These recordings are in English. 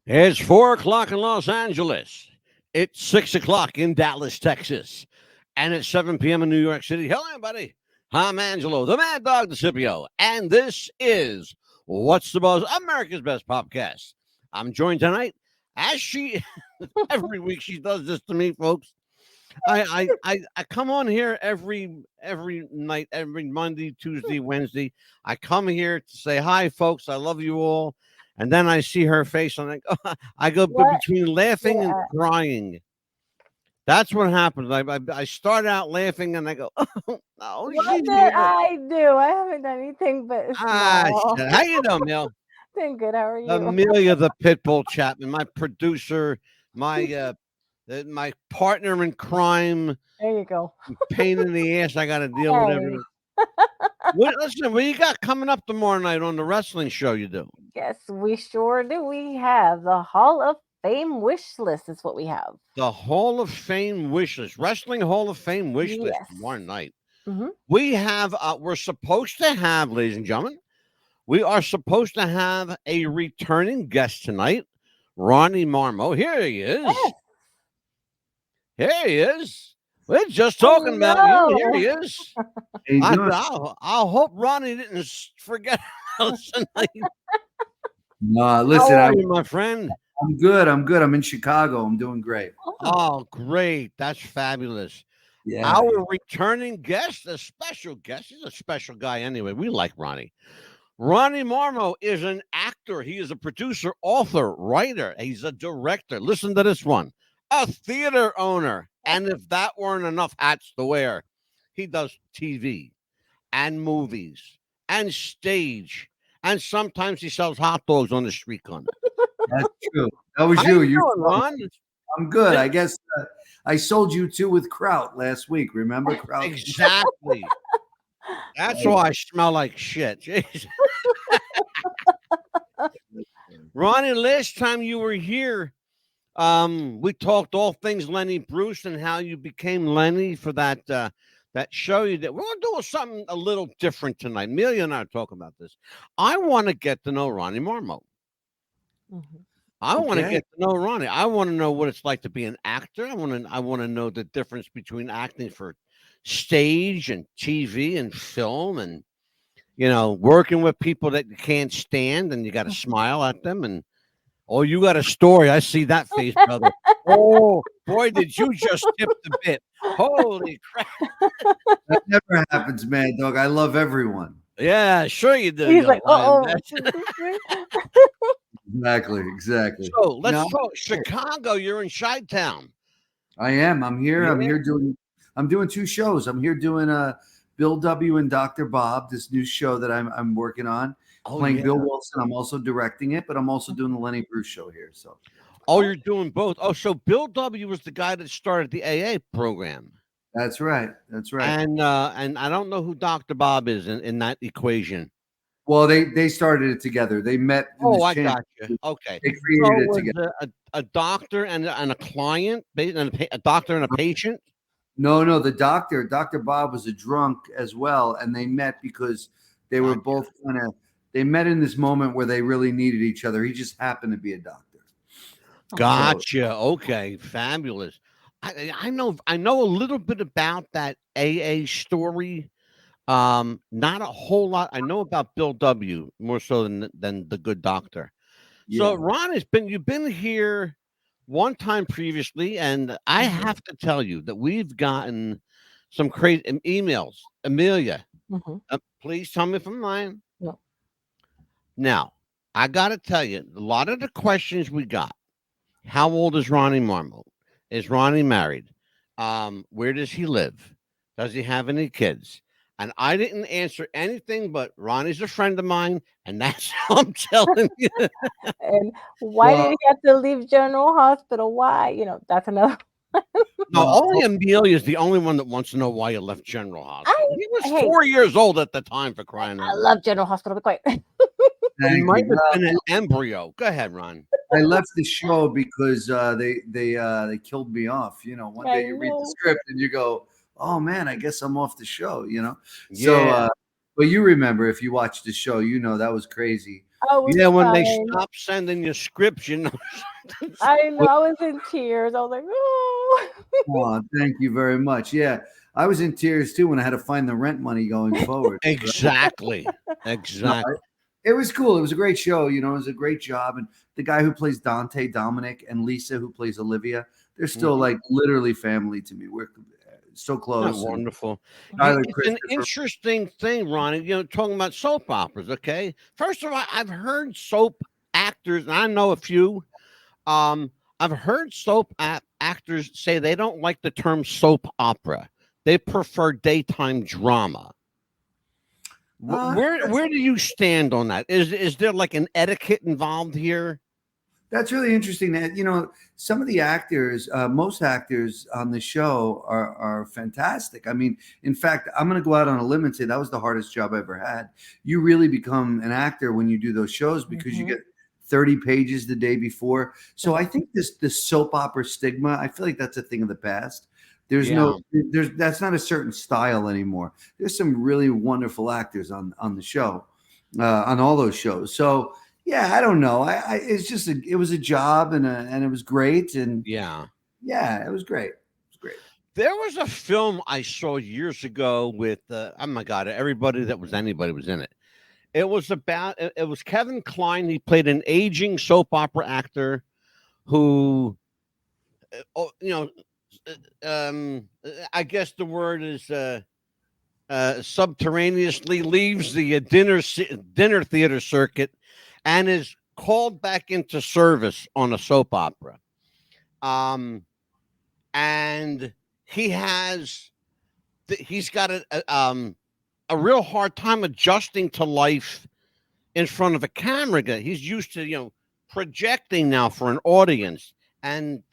It's 4 o'clock in Los Angeles. It's 6 o'clock in Dallas, Texas. And it's 7 p.m. in New York City. Hello, everybody. I'm Angelo, the Mad Dog DeCipio. And this is What's the Buzz, America's Best Podcast. I'm joined tonight, as she, every week she does this to me, folks. I come on here every night, every Monday, Tuesday, Wednesday. I come here to say hi, folks. I love you all, and then I see her face, and I go What? between laughing and Yeah. crying. That's what happens. I start out laughing, and I go, oh no, What she's did here. I do? I haven't done anything but Ah, smile. shit. How you doing, Mel? Doing good. How are you? Amelia, the Pitbull Chapman, my producer, my my partner in crime, There you go. pain in the ass I got to deal with every. Hey, Listen, what you got coming up tomorrow night on the wrestling show? You do yes, we sure do. We have the Hall of Fame wish list. Is what we have. the Hall of Fame wish list, Wrestling Hall of Fame wish list Yes. tomorrow night. Mm-hmm. We have, we're supposed to have, ladies and gentlemen, we are supposed to have a returning guest tonight, Ronnie Marmo. Here he is. Yes. Here he is. We're just talking about you. Here Hello. he is. How you doing? I'll hope Ronnie didn't forget us tonight. No, How listen, are you, my friend? I'm good. I'm good. I'm in Chicago. I'm doing great. Oh, Oh, great. That's fabulous. Yeah. Our returning guest, a special guest. He's a special guy anyway. We like Ronnie. Ronnie Marmo is an actor. He is a producer, author, writer. He's a director. Listen to this one. A theater owner. And if that weren't enough hats to wear, he does TV and movies and stage. And sometimes he sells hot dogs on the street corner. That's true. That was How you. you doing, Ron? I'm good. I guess I sold you two with Kraut last week. Remember Kraut? Exactly. That's why I smell like shit. Jeez. Ronnie, last time you were here, we talked all things Lenny Bruce and how you became Lenny for that show you did. We're gonna do something a little different tonight. Amelia and I are talking about this. I want to get to know Ronnie Marmo. mhm. I want to Okay. get to know Ronnie. I want to know what it's like to be an actor. I want to know the difference between acting for stage and TV and film and working with people that you can't stand and you got to smile at them and oh, you got a story. I see that face, brother. Oh, boy, did you just tip the bit. Holy crap. That never happens, man, dog. I love everyone. Yeah, sure you do. He's You like, lying oh. bitch. Exactly. So let's No, talk Chicago. You're in Chi-Town. I am. I'm here. Yeah. I'm doing two shows. I'm here doing Bill W. and Dr. Bob, this new show that I'm working on. Oh, Playing yeah. Bill Wilson. I'm also directing it, but I'm also doing the Lenny Bruce show here. So Oh, you're doing both. Oh, so Bill W. was the guy that started the AA program. that's right. That's right. And I don't know who Dr. Bob is in that equation. Well, they started it together. They met in Oh, this I chamber. got you. Okay. They So created it was together. a doctor and a client, a doctor and a patient? No, Dr. Bob was a drunk as well, and they met because they were Gotcha. both they met in this moment where they really needed each other. He just happened to be a doctor. Gotcha. Okay, fabulous. I know a little bit about that AA story. Not a whole lot. I know about Bill W. more so than the good doctor. So Yeah. Ron you've been here one time previously, and I have to tell you that we've gotten some crazy emails. Amelia, Mhm. please tell me if I'm lying. No. Now, I got to tell you, a lot of the questions we got. How old is Ronnie Marmo? Is Ronnie married? Where does he live? Does he have any kids? And I didn't answer anything, but Ronnie's a friend of mine, and that's how I'm telling you. And why did Well, he have to leave General Hospital? Why? That's another. No, well, only Amelia is the only one that wants to know why you left General Hospital. He was Hey, 4 years old at the time for crying I out loud. love General Hospital. Be quiet. He thank might you. have been an embryo. Go ahead, Ron. I left the show because they killed me off. One I day you read the know. script and you go, "Oh man, I guess I'm off the show." So, Yeah. but you remember if you watched the show, that was crazy. I was Yeah, when they crying. stop sending you scripts, you know. I know. I was in tears. I was like, oh. Oh, thank you very much. Yeah, I was in tears too when I had to find the rent money going forward. Exactly. No, Exactly. it was cool. It was a great show. You know, it was a great job. And the guy who plays Dante, Dominic, and Lisa, who plays Olivia, they're still Mhm. like literally family to me. We're so Not close. And wonderful. Tyler It's an Christopher. interesting thing, Ronnie. Talking about soap operas. Okay, first of all, I've heard soap actors, and I know a few. Um, I've heard actors say they don't like the term soap opera. They prefer daytime drama. Where do you stand on that? Is there like an etiquette involved here? That's really interesting. That some of the actors, most actors on the show are fantastic. I mean, in fact, I'm going to go out on a limb and say that was the hardest job I ever had. You really become an actor when you do those shows because you Mhm. get 30 pages the day before. So I think this soap opera stigma, I feel like that's a thing of the past. Yeah. There's that's not a certain style anymore. There's some really wonderful actors on the show, on all those shows. So yeah, I don't know. It's just it was a job and it was great and Yeah. yeah, it was great. It was great. There was a film I saw years ago with oh my god, everybody that was anybody was in it. It was Kevin Kline. He played an aging soap opera actor who, I guess the word is subterraneously leaves the dinner theater circuit and is called back into service on a soap opera. And he has he's got a real hard time adjusting to life in front of a camera. He's used to projecting now for an audience and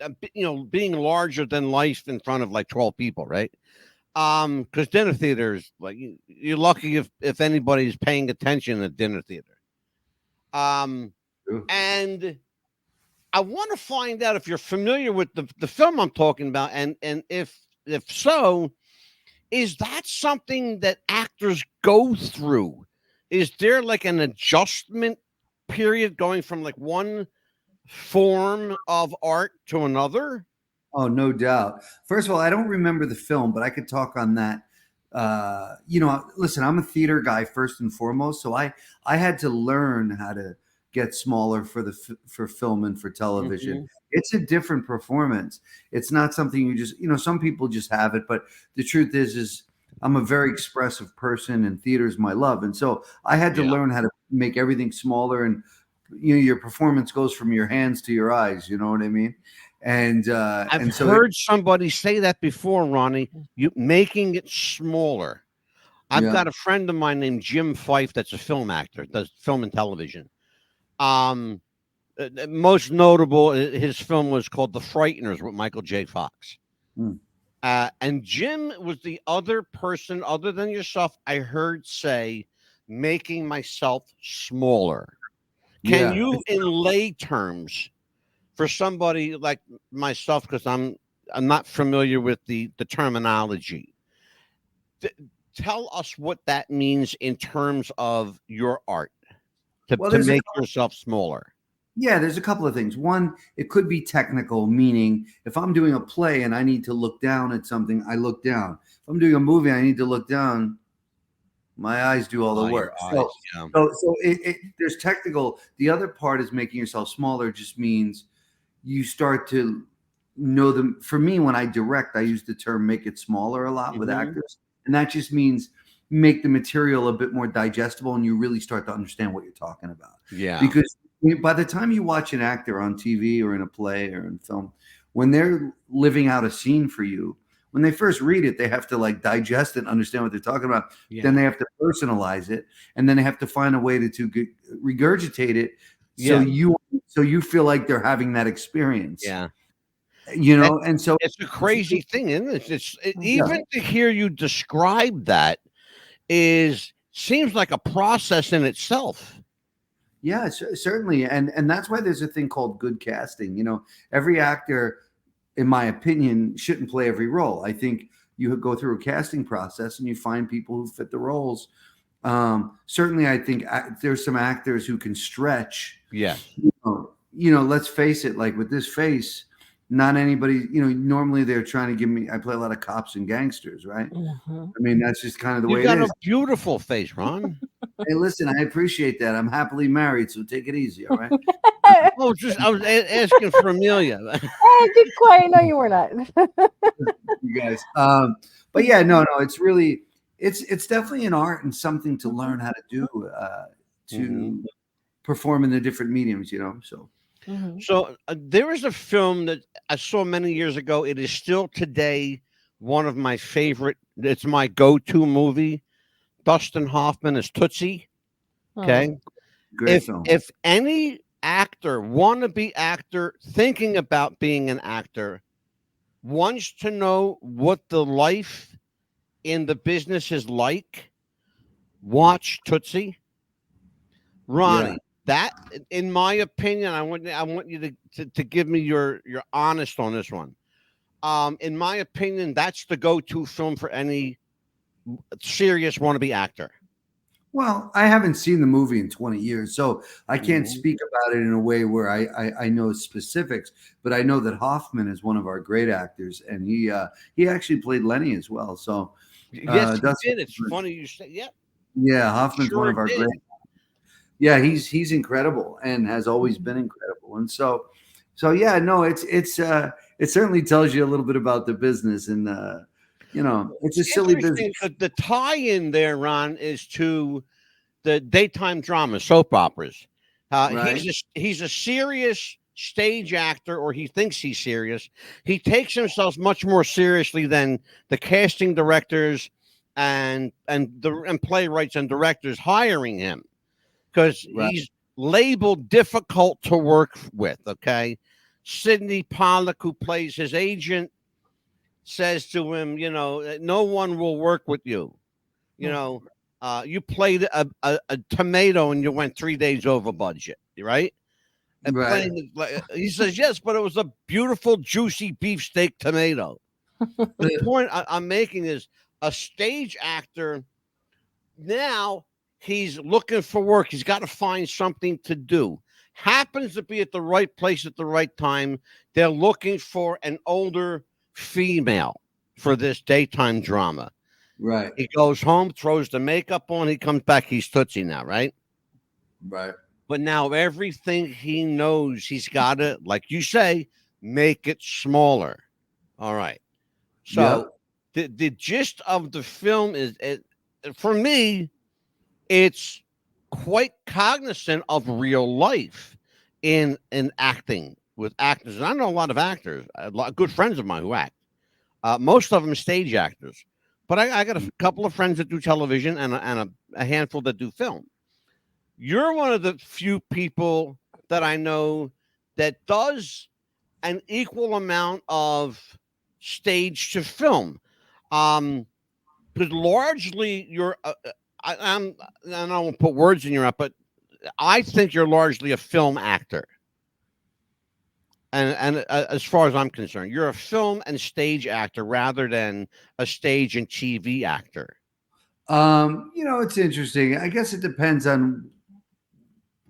being larger than life in front of like 12 people, right? Because dinner theaters, like you're lucky if anybody's paying attention at dinner theater. True. And I want to find out if you're familiar with the film I'm talking about, and if so, is that something that actors go through? Is there like an adjustment period going from like one form of art to another? Oh, no doubt. First of all, I don't remember the film, but I could talk on that. Listen, I'm a theater guy first and foremost, so I had to learn how to get smaller for film and for television. Mhm. It's a different performance. It's not something you just, some people just have it, but the truth is I'm a very expressive person and theater is my love. And so I had to Yeah. learn how to make everything smaller and your performance goes from your hands to your eyes, you know what I mean? And I've and so heard somebody say that before, Ronnie. You making it smaller. I've yeah. got a friend of mine named Jim Fife that's a film actor, does film and television. Um, Most notable, his film was called The Frighteners with Michael J. Fox. Mm. And Jim was the other person, other than yourself, I heard say, making myself smaller. Can Yeah. you, in lay terms, for somebody like myself, because I'm not familiar with the terminology, th- tell us what that means in terms of your art Well, to make yourself smaller. there's a couple of things. One, it could be technical, meaning if I'm doing a play and I need to look down at something, I look down. If I'm doing a movie, I need to look down. My eyes do all the Your work. So, eyes, yeah. there's technical. The other part is making yourself smaller. Just means you start to know them. For me, when I direct, I use the term "make it smaller" a lot with Mhm. actors, and that just means make the material a bit more digestible, and you really start to understand what you're talking about. Yeah. Because by the time you watch an actor on TV or in a play or in film, when they're living out a scene for you, when they first read it, they have to like digest it and understand what they're talking about. Then Yeah. they have to personalize it, and then they have to find a way to regurgitate it so Yeah. you feel like they're having that experience. Yeah. And so It's a crazy thing, isn't it? yeah, Even to hear you describe that is seems like a process in itself. yeah, certainly, and that's why there's a thing called good casting. Every actor, in my opinion, shouldn't play every role. I think you go through a casting process and you find people who fit the roles. Certainly, I think there's some actors who can stretch. Yes. Let's face it. Like with this face, not anybody. Normally they're trying to give me. I play a lot of cops and gangsters, right? Mm-hmm. I mean, that's just kind of the You way it got a is. beautiful face, Ron. Hey, listen, I appreciate that. I'm happily married, so take it easy, all right? Oh, I was asking for Amelia. Hey, be quiet. No, you were not. You guys. But yeah, no, it's really, it's definitely an art and something to learn how to do, to perform in the different mediums, So So there is a film that I saw many years ago. It is still today one of my favorite. It's my go-to movie. Dustin Hoffman is Tootsie. Okay. great film. If any actor, wannabe actor, thinking about being an actor, wants to know what the life in the business is like, watch Tootsie. Ronnie, that, in my opinion, I want you to give me your honest on this one. In my opinion, that's the go-to film for any serious wannabe actor. Well, I haven't seen the movie in 20 years, so I can't speak about it in a way where I know specifics, but I know that Hoffman is one of our great actors, and he actually played Lenny as well. So Yes, he did. It's funny you say, yeah, Hoffman's one sure of our did. great. Yeah, he's incredible and has always been incredible, and so yeah, no, it certainly tells you a little bit about the business, and it's a silly business. The tie-in there, Ron, is to the daytime drama, soap operas. Right. He's a serious stage actor, or he thinks he's serious. He takes himself much more seriously than the casting directors and playwrights and directors hiring him, because he's labeled difficult to work with. Okay, Sidney Pollack, who plays his agent, says to him, no one will work with you. You played a tomato and you went 3 days over budget, right? And he says, yes, but it was a beautiful, juicy beefsteak tomato. The point I'm making is a stage actor, now he's looking for work. He's got to find something to do. Happens to be at the right place at the right time. They're looking for an older female for this daytime drama. Right. He goes home, throws the makeup on. He comes back. He's Tootsie now, right? Right. But now everything he knows, he's got to, like you say, make it smaller. All right. So the gist of the film is, for me, it's quite cognizant of real life in acting with actors. And I know a lot of actors, a lot of good friends of mine who act. Most of them stage actors. But I got a couple of friends that do television and a handful that do film. You're one of the few people that I know that does an equal amount of stage to film. Because largely you're, I don't want to put words in your mouth, but I think you're largely a film actor. And as far as I'm concerned, you're a film and stage actor rather than a stage and TV actor. It's interesting. I guess it depends on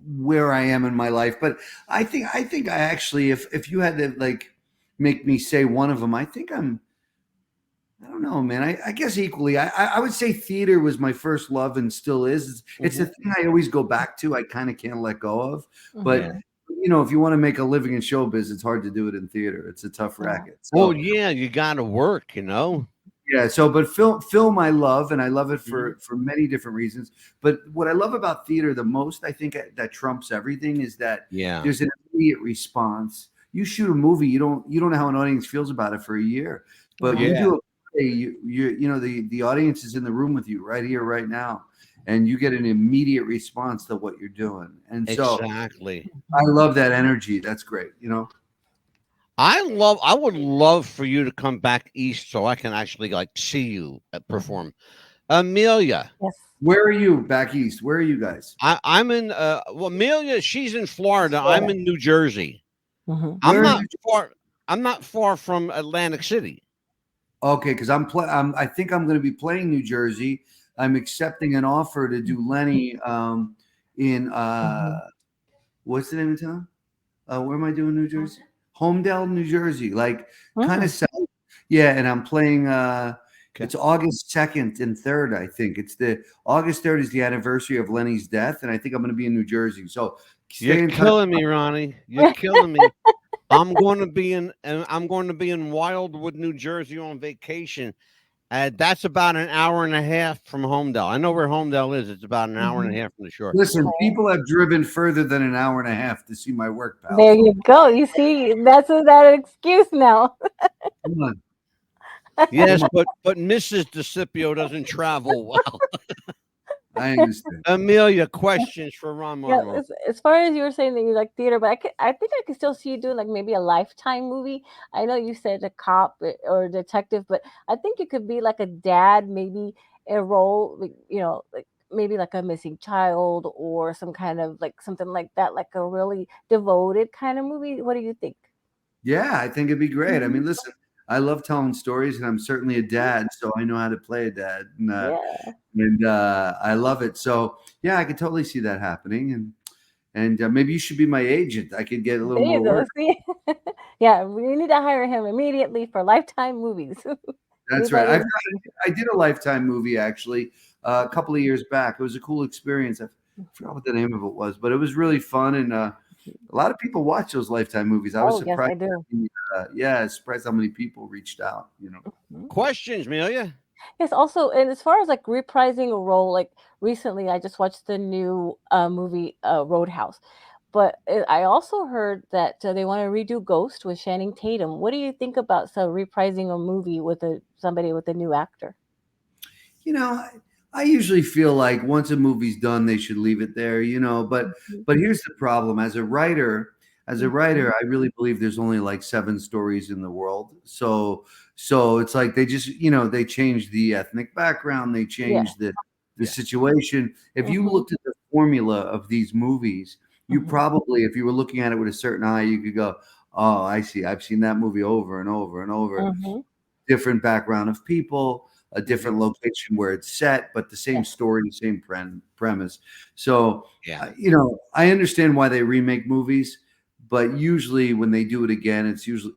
where I am in my life, but I think I actually, if you had to like make me say one of them, I don't know, man. I guess equally, I would say theater was my first love and still is. It's the thing I always go back to. I kind of can't let go of, but. If you want to make a living in showbiz, it's hard to do it in theater. It's a tough racket. So, you got to work, Yeah. So, but film, I love, and I love it for many different reasons. But what I love about theater the most, I think that trumps everything, is that there's an immediate response. You shoot a movie, you don't know how an audience feels about it for a year, but when you do a play, the audience is in the room with you right here, right now. And you get an immediate response to what you're doing. And so exactly, I love that energy. That's great. I would love for you to come back east so I can actually see you perform. Amelia. Yes. Where are you back east? Where are you guys? I'm in, Amelia, she's in Florida. I'm in New Jersey. Mm-hmm. I'm not far from Atlantic City. Okay. Cause I think I'm going to be playing New Jersey. I'm accepting an offer to do Lenny in what's the name of town? Where am I doing New Jersey? Homedale, New Jersey. Like kind of south. Yeah, and I'm playing it's August 2nd and 3rd, I think. It's the August 3rd is the anniversary of Lenny's death, and I think I'm gonna be in New Jersey. So You're killing me, Ronnie. You're killing me. I'm going to be in Wildwood, New Jersey on vacation. That's about an hour and a half from Homedale. I know where Homedale is. It's about an hour and a half from the shore. Listen, people have driven further than an hour and a half to see my work, pal. There you go. You see, that's that excuse now. Come on. Yes, but Mrs. DeCipio doesn't travel well. I understand. Amelia, questions for Ron Marmo. As far as you were saying that you like theater, but I think I could still see you doing like maybe a Lifetime movie. I know you said a cop or a detective, but I think it could be like a dad, maybe a role, like, like maybe like a missing child or some kind of like something like that, like a really devoted kind of movie. What do you think? Yeah, I think it'd be great. I mean, listen, I love telling stories, and I'm certainly a dad, so I know how to play a dad. And I love it. So yeah, I could totally see that happening. And maybe you should be my agent. I could get a little more work. See? Yeah, we need to hire him immediately for Lifetime movies. That's right. I did a Lifetime movie actually a couple of years back. It was a cool experience. I forgot what the name of it was, but it was really fun. And a lot of people watch those Lifetime movies. I was surprised. Yes, surprised how many people reached out. Questions, Amelia? Yes, also, and as far as like reprising a role, like recently I just watched the new movie Roadhouse, but I also heard that they want to redo Ghost with Channing Tatum. What do you think about reprising a movie with somebody with a new actor? I usually feel like once a movie's done, they should leave it there, but here's the problem. As a writer, I really believe there's only like 7 stories in the world. So it's like they just, they change the ethnic background, they change the situation. If you looked at the formula of these movies, you probably, if you were looking at it with a certain eye, you could go, oh, I see. I've seen that movie over and over and over. Different background of people, a different location where it's set, but the same story, same premise. So, I understand why they remake movies, but usually when they do it again, it's usually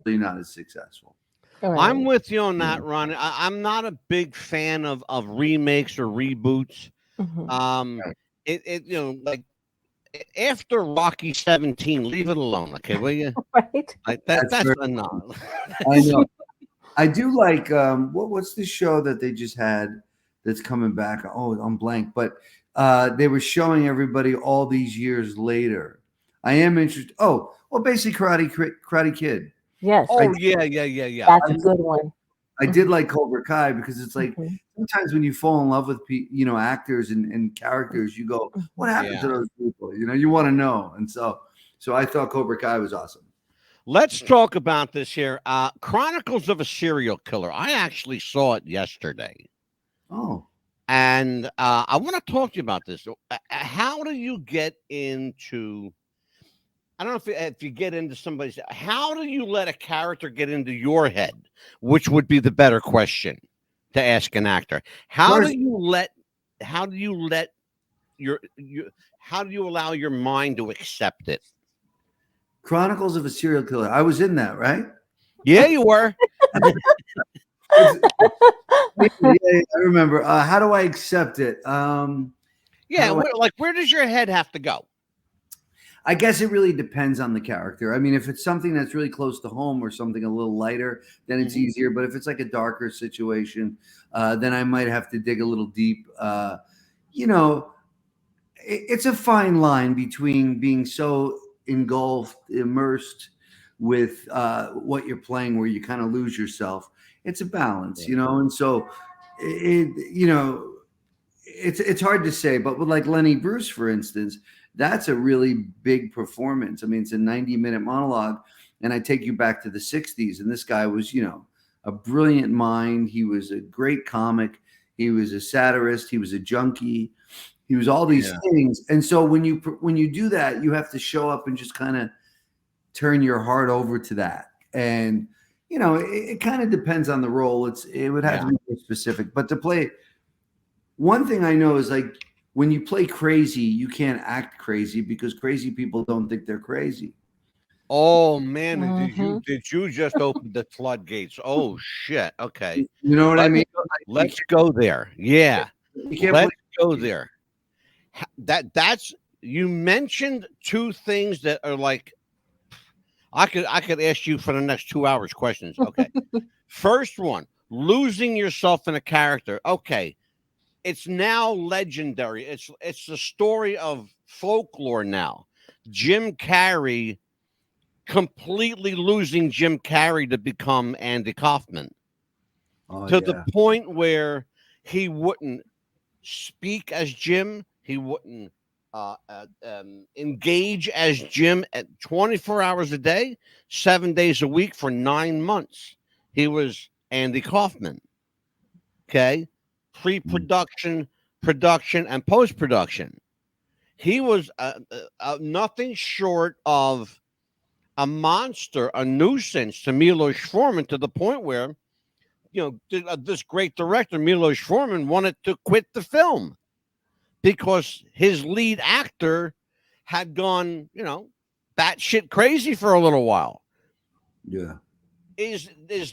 not as successful. I'm with you on that, Ron. I'm not a big fan of remakes or reboots. Like after Rocky 17, leave it alone, okay? Will you? Right. That's enough. I know. I do like what's the show that they just had that's coming back? Oh, I'm blank, but they were showing everybody all these years later. I am interested. Oh, well, basically Karate Kid. Yes. Oh, yeah. That's a good one. I did like Cobra Kai because it's like sometimes when you fall in love with actors and characters, you go, what happened to those people? You want to know. And so I thought Cobra Kai was awesome. Let's talk about this here. Chronicles of a Serial Killer. I actually saw it yesterday. Oh. And I want to talk to you about this. How do you get into, I don't know if you get into somebody's, how do you let a character get into your head? Which would be the better question to ask an actor. How do you allow your mind to accept it? Chronicles of a Serial Killer. I was in that, right? Yeah, you were. I remember. How do I accept it? Where does your head have to go? I guess it really depends on the character. I mean, if it's something that's really close to home or something a little lighter, then it's easier. But if it's like a darker situation, then I might have to dig a little deep. It's a fine line between being so engulfed, immersed with what you're playing, where you kind of lose yourself. It's a balance, and so it's hard to say. But with like Lenny Bruce, for instance, that's a really big performance. I mean, it's a 90-minute monologue, and I take you back to the 60s, and this guy was, a brilliant mind. He was a great comic. He was a satirist. He was a junkie. He was all these things. And so when you do that, you have to show up and just kind of turn your heart over to that. And, it kind of depends on the role. It would have to be more specific. But to play one thing I know is like when you play crazy, you can't act crazy because crazy people don't think they're crazy. Oh man, Mhm. did you just open the floodgates? Oh shit. Okay. You know what I Let's mean? let's go there. Yeah. You can't play Let's go crazy. there. That's you mentioned two things that are like I could ask you for the next 2 hours questions. Okay. First one, losing yourself in a character. Okay. It's now legendary. It's the story of folklore now. Jim Carrey completely losing Jim Carrey to become Andy Kaufman Oh to the yeah. point where he wouldn't speak as Jim. He wouldn't engage as Jim at 24 hours a day, 7 days a week for 9 months. He was Andy Kaufman. Okay. Pre production, production, and post production. He was nothing short of a monster, a nuisance to Milos Forman to the point where, this great director, Milos Forman, wanted to quit the film because his lead actor had gone, batshit crazy for a little while. Yeah. Is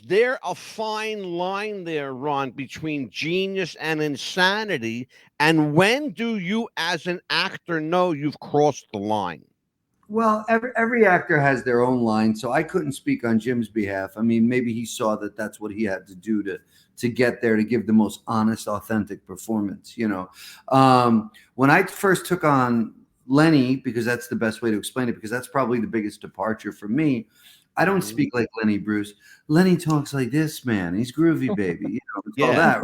there a fine line there, Ron, between genius and insanity? And when do you, as an actor, know you've crossed the line? Well, every actor has their own line, so I couldn't speak on Jim's behalf. I mean, maybe he saw that that's what he had to do to get there to give the most honest, authentic performance. When I first took on Lenny, because that's the best way to explain it, because that's probably the biggest departure for me. I don't Mhm. speak like Lenny Bruce. Lenny talks like this, man. He's groovy, baby. It's all Yeah, that.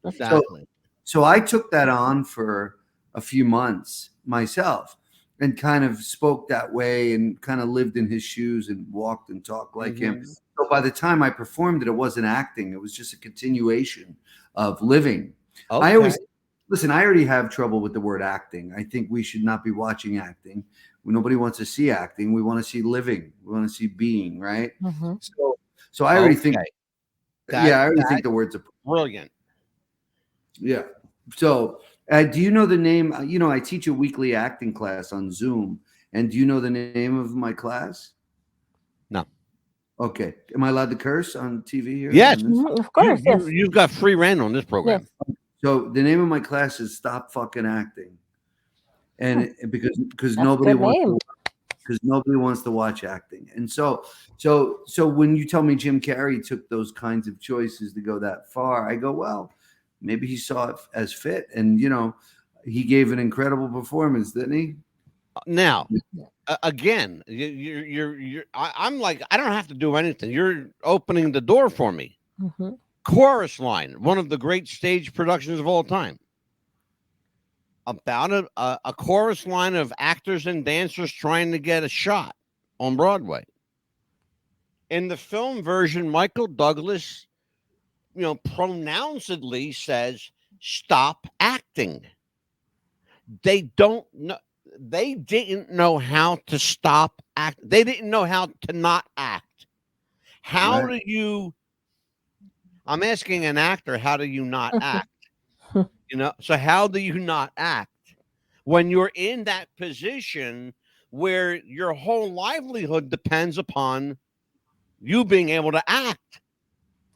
So, exactly. so I took that on for a few months myself and kind of spoke that way and kind of lived in his shoes and walked and talked like him. Hmm. So by the time I performed it, it wasn't acting. It was just a continuation of living. I Okay. always listen, I already have trouble with the word acting. I think we should not be watching acting. Nobody wants to see acting. We want to see living. We want to see being, right? Mhm. So I already think, Okay. yeah, That I already that think the words are, brilliant. yeah. So, do you know the name? I teach a weekly acting class on Zoom. And do you know the name of my class? No. Okay. Am I allowed to curse on TV here Yes, on this? Mhm. Of you course, you yes, you've got free reign on this yes. program. So the name of my class is Stop Fucking Acting. Hmm. Because That's a nobody good wants name. to watch acting. And so when you tell me Jim Carrey took those kinds of choices to go that far, I go, well, maybe he saw it as fit. And he gave an incredible performance, didn't he? Now, again, I'm like, I don't have to do anything. You're opening the door for me. Mhm. Chorus Line, one of the great stage productions of all time, about a chorus line of actors and dancers trying to get a shot on Broadway. In the film version, Michael Douglas, pronouncedly says, "Stop acting." They don't know. They didn't know how to stop act. They didn't know how to not act. How Right. do you? I'm asking an actor, how do you not act? So how do you not act when you're in that position where your whole livelihood depends upon you being able to act?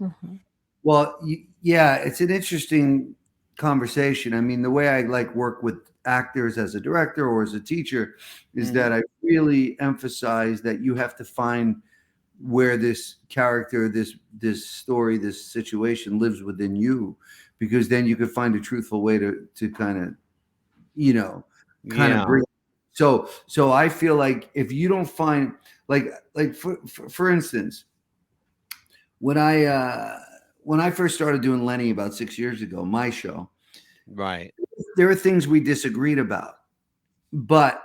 Mhm. Well, yeah, it's an interesting conversation. I mean, the way I like work with actors as a director or as a teacher is Mhm. that I really emphasize that you have to find where this character, this story, this situation lives within you, because then you could find a truthful way to kind of, you know, kind of Yeah. bring. So I feel like if you don't find like for instance, when I first started doing Lenny about 6 years ago, my show, Right. there are things we disagreed about, but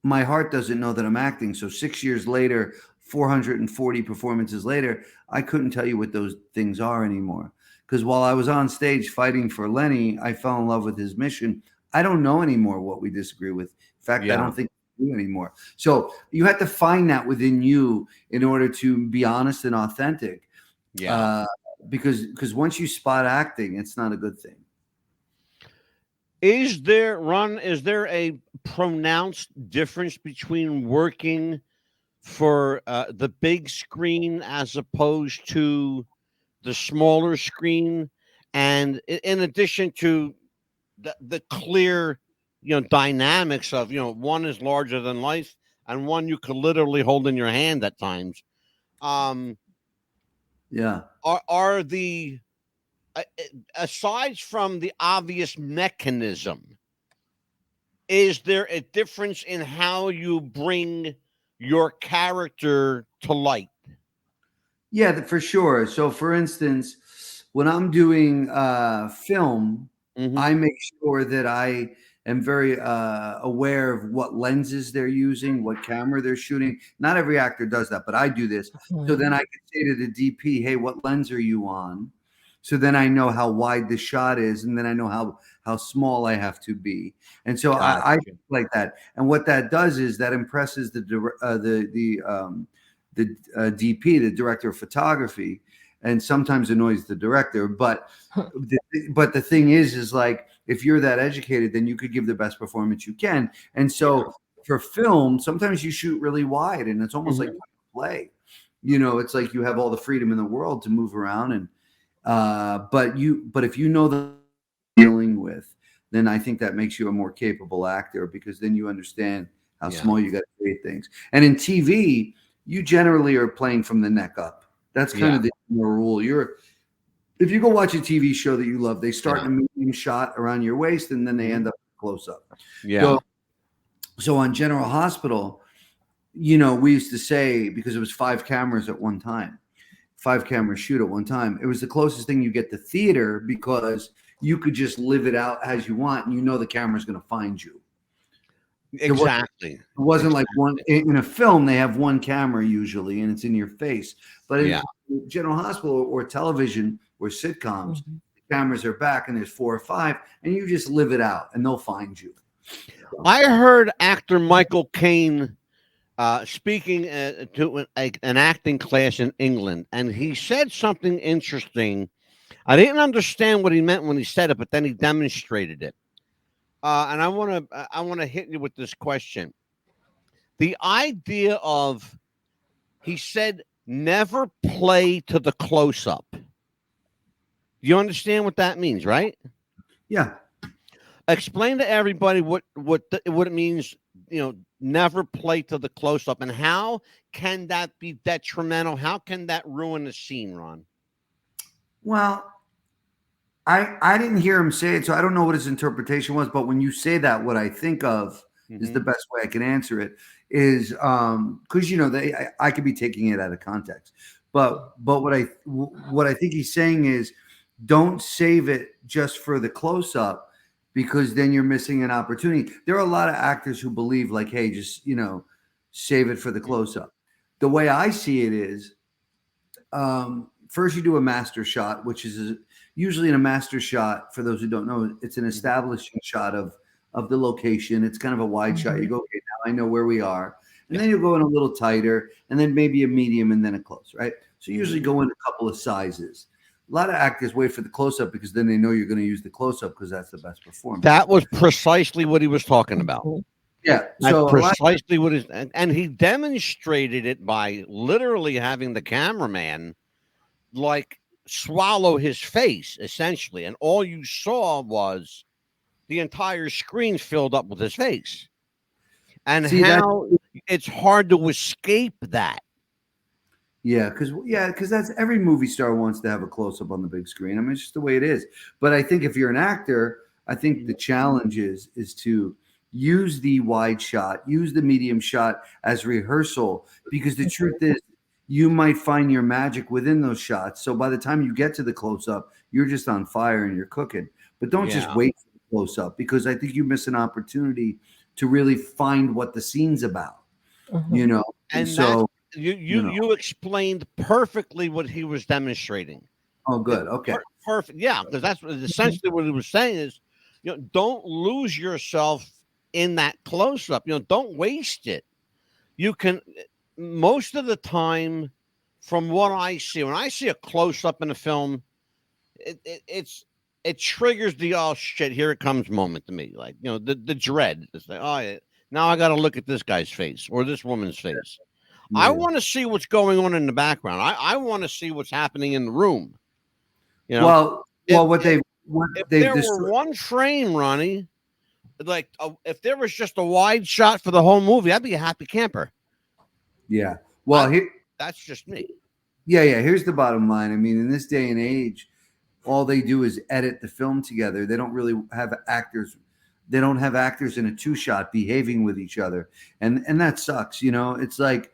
my heart doesn't know that I'm acting. So 6 years later, 440 performances later, I couldn't tell you what those things are anymore. Because while I was on stage fighting for Lenny, I fell in love with his mission. I don't know anymore what we disagree with. In fact, I Yeah. don't think we do anymore. So you have to find that within you in order to be honest and authentic. Yeah. Uh, because once you spot acting, it's not a good thing. Is there, Ron, is there a pronounced difference between working for the big screen as opposed to the smaller screen? And in addition to the clear, dynamics of, one is larger than life and one you could literally hold in your hand at times. Um, Yeah. are the aside from the obvious mechanism, is there a difference in how you bring your character to light? Yeah, for sure. So, for instance, when I'm doing film, Hmm. I make sure that I am very aware of what lenses they're using, what camera they're shooting. Not every actor does that, but I do this. So then I can say to the DP, "Hey, what lens are you on?" So then I know how wide the shot is, and then I know how small I have to be. And so I Gotcha. like that. And what that does is that impresses the DP, the director of photography, and sometimes annoys the director. But the thing is like if you're that educated, then you could give the best performance you can. And so for film, sometimes you shoot really wide, and it's almost like Mhm. play. It's like you have all the freedom in the world to move around, and but if you know the dealing with, then I think that makes you a more capable actor because then you understand how Yeah. small you got to create things. And in TV, you generally are playing from the neck up. That's kind Yeah. of the rule. If you go watch a TV show that you love, they start Yeah. in a medium shot around your waist and then they Mhm. end up close up. Yeah. So so on General Hospital, we used to say because it was 5 cameras at one time. 5 camera shoot at one time. It was the closest thing you get to theater because you could just live it out as you want, and the camera's going to find you. It wasn't, Exactly. it wasn't like one Exactly. in a film. They have one camera usually, and it's in your face. But Yeah. in General Hospital or television or sitcoms, Mhm. the cameras are back, and there's 4 or 5, and you just live it out, and they'll find you. I heard actor Michael Caine speaking to an acting class in England, and he said something interesting. I didn't understand what he meant when he said it, but then he demonstrated it. And I want to hit you with this question. The idea of, he said, never play to the close up. You understand what that means, right? Yeah. Explain to everybody what it means. Never play to the close up, and how can that be detrimental? How can that ruin the scene, Ron? Well, I didn't hear him say it, so I don't know what his interpretation was. But when you say that, what I think of is the Hmm. best way I can answer it is because I could be taking it out of context, but what I think he's saying is don't save it just for the close up because then you're missing an opportunity. There are a lot of actors who believe like, hey, just save it for the close up. The way I see it is first you do a master shot, which is usually in a master shot. For those who don't know, it's an establishing shot of the location. It's kind of a wide shot. You Mhm. go, okay, now I know where we are, and Yeah. then you go in a little tighter, and then maybe a medium, and then a close. Right. So you usually Hmm. go in a couple of sizes. A lot of actors wait for the close up because then they know you're going to use the close up because that's the best performance. That was precisely what he was talking about. Mhm. Yeah. That's So a lot. precisely what is, and he demonstrated it by literally having the cameraman like swallow his face essentially, and all you saw was the entire screen filled up with his face, and See that. how it's hard to escape that. Because that's every movie star wants to have a close up on the big screen. I mean, it's just the way it is. But I think if you're an actor, I think the challenge is to use the wide shot, use the medium shot as rehearsal. Because the truth is, you might find your magic within those shots. So by the time you get to the close up, you're just on fire and you're cooking. But don't just Yeah. wait for the close up because I think you miss an opportunity to really find what the scene's about. You Mhm. know, and And that's, so you you you know. you explained perfectly what he was demonstrating. Oh, It, good. Okay. perfect, yeah, because that's Mhm. essentially what he was saying is, don't lose yourself in that close up. Don't waste it. You can, most of the time, from what I see, when I see a close up in a film, it's it triggers the oh shit, here it comes moment to me. Like, the dread. It's like, oh yeah, now I gotta look at this guy's face or this woman's face. I Yeah. want to see what's going on in the background. I want to see what's happening in the room. Well, if, what if, they've there were destroyed. one frame, Ronnie, like if there was just a wide shot for the whole movie, I'd be a happy camper. Yeah. Well, that's just me. Yeah. Here's the bottom line. I mean, in this day and age, all they do is edit the film together. They don't really have actors. They don't have actors in a two-shot behaving with each other, and that sucks. It's like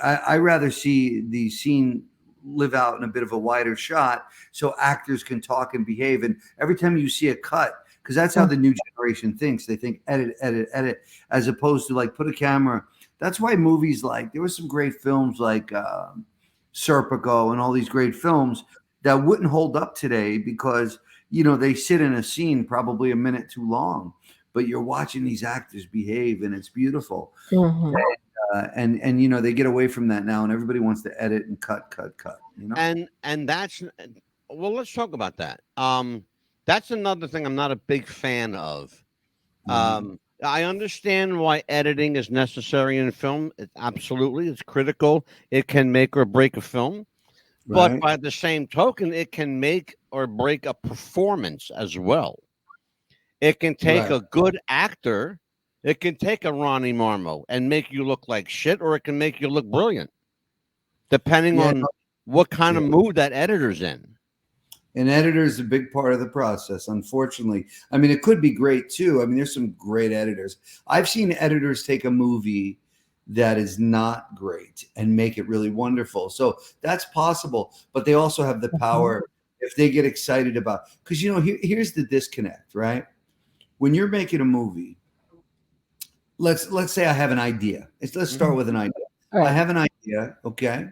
I rather see the scene live out in a bit of a wider shot so actors can talk and behave. And every time you see a cut, because that's how the new generation thinks. They think edit, as opposed to like put a camera. That's why movies there were some great films like Serpico and all these great films that wouldn't hold up today because, they sit in a scene probably a minute too long, but you're watching these actors behave and it's beautiful. Mhm. And they get away from that now and everybody wants to edit and cut. And that's, well, let's talk about that. That's another thing I'm not a big fan of. I understand why editing is necessary in film. It's critical. It can make or break a film. Right. But by the same token, it can make or break a performance as well. It can take a good actor. It can take a Ronnie Marmo and make you look like shit, or it can make you look brilliant, depending on what kind of mood that editor's in. An editor is a big part of the process, unfortunately. I mean, it could be great too. I mean, there's some great editors. I've seen editors take a movie that is not great and make it really wonderful. So that's possible, but they also have the power if they get excited about, because here's the disconnect, right? When you're making a movie, let's say I have an idea. Let's start with an idea. Right. I have an idea, okay?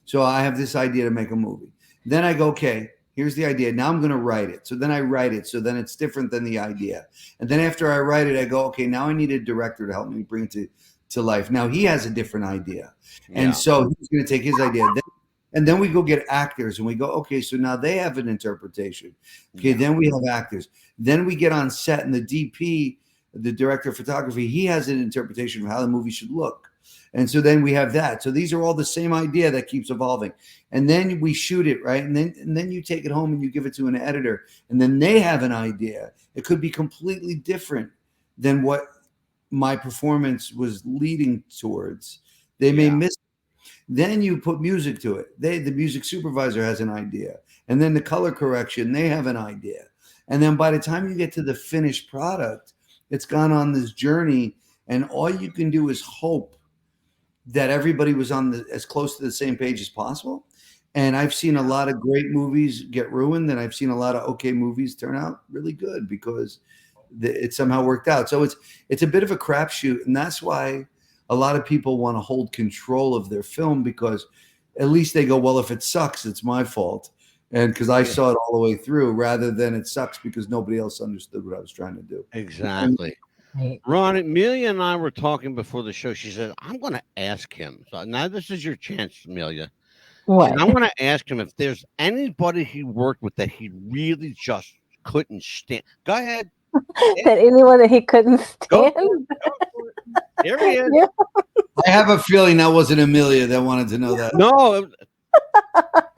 So I have this idea to make a movie. Then I go, okay, here's the idea. Now I'm going to write it. So then I write it. So then it's different than the idea. And then after I write it, I go, okay, now I need a director to help me bring it to life. Now he has a different idea. And so he's going to take his idea. And then we go get actors and we go, okay, so now they have an interpretation. Okay, then we have actors. Then we get on set and the DP, the director of photography, he has an interpretation of how the movie should look. And so then we have that. So these are all the same idea that keeps evolving. And then we shoot it, right? And then you take it home and you give it to an editor. And then they have an idea. It could be completely different than what my performance was leading towards. They may miss it. Then you put music to it. The music supervisor has an idea. And then the color correction, they have an idea. And then by the time you get to the finished product, it's gone on this journey. And all you can do is hope that everybody was on as close to the same page as possible. And I've seen a lot of great movies get ruined, and I've seen a lot of okay movies turn out really good because it somehow worked out. So it's a bit of a crapshoot, and that's why a lot of people want to hold control of their film, because at least they go, well, if it sucks, it's my fault. And because I saw it all the way through, rather than it sucks because nobody else understood what I was trying to do. Exactly. Ron, Amelia and I were talking before the show. She said, I'm going to ask him. So now this is your chance, Amelia. What? Said, I'm going to ask him if there's anybody he worked with that he really just couldn't stand. Go ahead. That anyone that he couldn't stand? Here he is. Yeah. I have a feeling that wasn't Amelia that wanted to know that. No.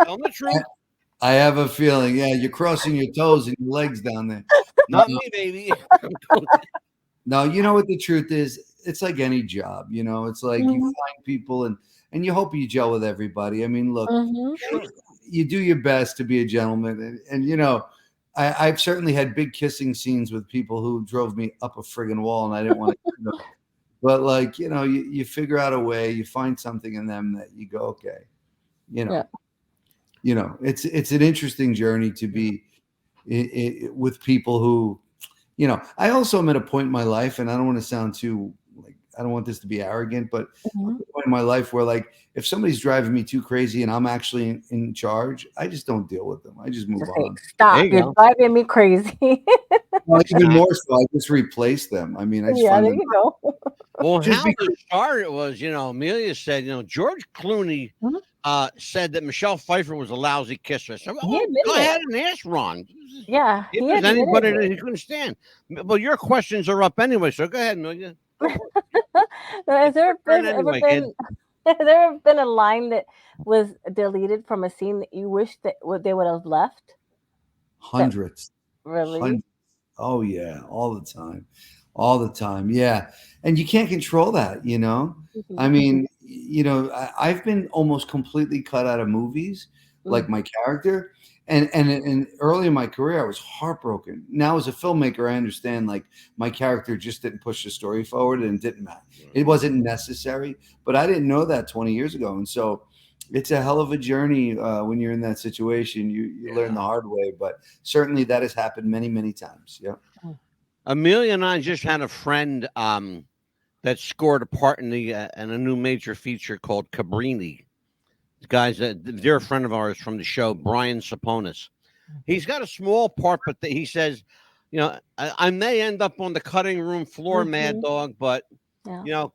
Tell the truth. I have a feeling. Yeah, you're crossing your toes and your legs down there. Not me, baby. No, you know what the truth is? It's like any job, it's like you find people and you hope you gel with everybody. I mean, look, you do your best to be a gentleman. And I've certainly had big kissing scenes with people who drove me up a friggin' wall and I didn't want to. But like, you figure out a way, you find something in them that you go, okay, it's an interesting journey to be with people who, I also am at a point in my life, and I don't want to sound too I don't want this to be arrogant, but I'm at a point in my life where like if somebody's driving me too crazy and I'm actually in charge, I just don't deal with them. I just move on. Stop! You're driving me crazy. Well, even more so, I just replace them. I mean, I just there you go. Well, how it started was, Amelia said, George Clooney said that Michelle Pfeiffer was a lousy kisser. So He go admitted it. ahead and ask Ron. Yeah, If he there's admitted anybody it. that he couldn't stand, well, your questions are up anyway. So go ahead, Amelia. Go for it. Has It's your there turn been ever anyway, kid. been has there ever been a line that was deleted from a scene that you wish that they would have left? That Hundreds, really? hundreds. Oh yeah, all the time, all the time. Yeah, and you can't control that. I Mhm. mean, I've been almost completely cut out of movies, like Mm. my character. And early in my career, I was heartbroken. Now, as a filmmaker, I understand like my character just didn't push the story forward, and it didn't matter. It wasn't necessary, but I didn't know that 20 years ago, and so it's a hell of a journey when you're in that situation. You learn the Yeah. hard way, but certainly that has happened many, many times. Yeah. Mm. Amelia and I just had a friend that scored a part in a new major feature called Cabrini. Guys, a dear friend of ours from the show, Brian Saponis. He's got a small part, but he says, I may end up on the cutting room floor, Mad Mhm. Dog, but Yeah.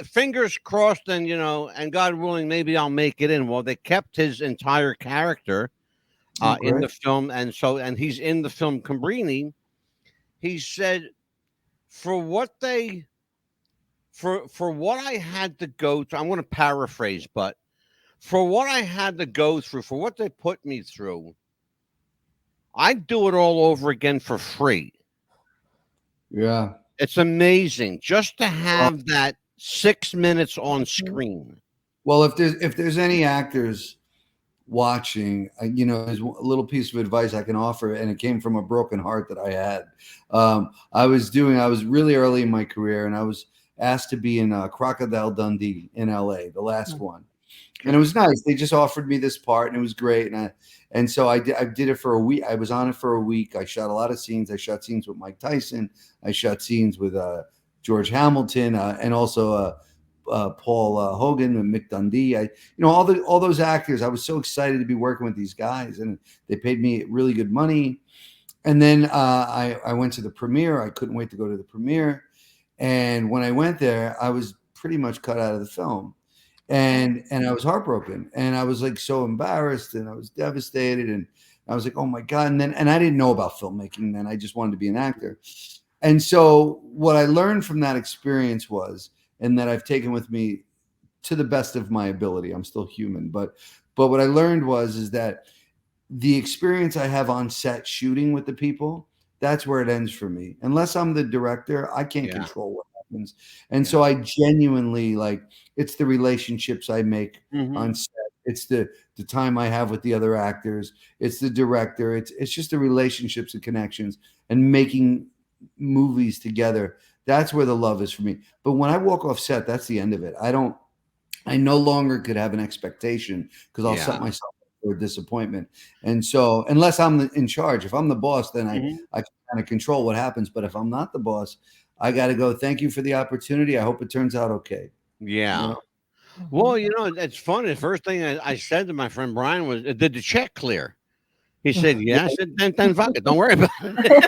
fingers crossed, and and God willing, maybe I'll make it in. Well, they kept his entire character Oh, in great. the film, and he's in the film Cabrini. He said, for what they for what I had to go through, I'm going to paraphrase, but for what I had to go through, for what they put me through, I'd do it all over again for free. Yeah. It's amazing just to Well, have that 6 minutes on Mhm. screen. well, if there's any actors watching, there's a little piece of advice I can offer, and it came from a broken heart that I had. I was really early in my career, and I was asked to be in Crocodile Dundee in LA, the last Mm. one. And it Okay. was nice. They just offered me this part, and it was great. And so I did it for a week. I was on it for a week. I shot a lot of scenes. I shot scenes with Mike Tyson. I shot scenes with George Hamilton, and also Paul Hogan and Mick Dundee. All those actors. I was so excited to be working with these guys, and they paid me really good money. And then I went to the premiere. I couldn't wait to go to the premiere. And when I went there, I was pretty much cut out of the film, and I was heartbroken, and I was like so embarrassed, and I was devastated, and I was like, oh my god. And I didn't know about filmmaking then. I just wanted to be an actor. And so what I learned from that experience was, and that I've taken with me to the best of my ability. I'm still human, but what I learned was is that the experience I have on set shooting with the people, that's where it ends for me. Unless I'm the director, I can't Yeah. control what happens. And Yeah. so I genuinely like, it's the relationships I make Hmm. on set. It's the time I have with the other actors. It's the director. It's just the relationships and connections and making movies together. That's where the love is for me. But when I walk off set, that's the end of it. I no longer could have an expectation because I'll set Yeah. myself up for a disappointment. And so, unless I'm in charge, if I'm the boss, then Hmm. I can kind of control what happens. But if I'm not the boss, I got to go. Thank you for the opportunity. I hope it turns out okay. You Yeah. know. Well, Mhm. it's funny. The first thing I said to my friend Brian was, "Did the check clear?" He said, "Yeah." I said, "Then fuck it. Don't worry about it."